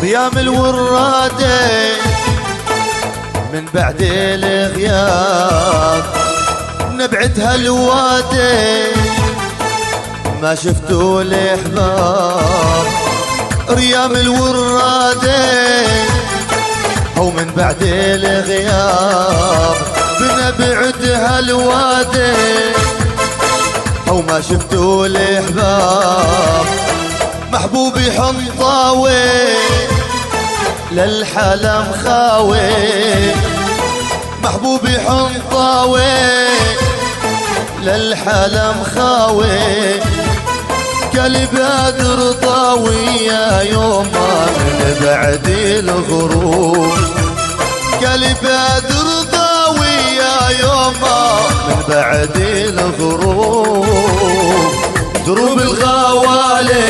ريام الورادة من بعد الغياب نبعد هالوادي ما شفتوا الاحباب. ريام الورادة هو من بعد الغياب بنبعد هالوادي هو ما شفتوا الاحباب. محبوبي حنطاوي للحلم خاوي، محبوبي حنطاوي للحلم خاوي. قلب بدر طاوي يا يوم من بعد الغروب، قلب بدر طاوي يا يوم من بعد الغروب. دروب الغوالي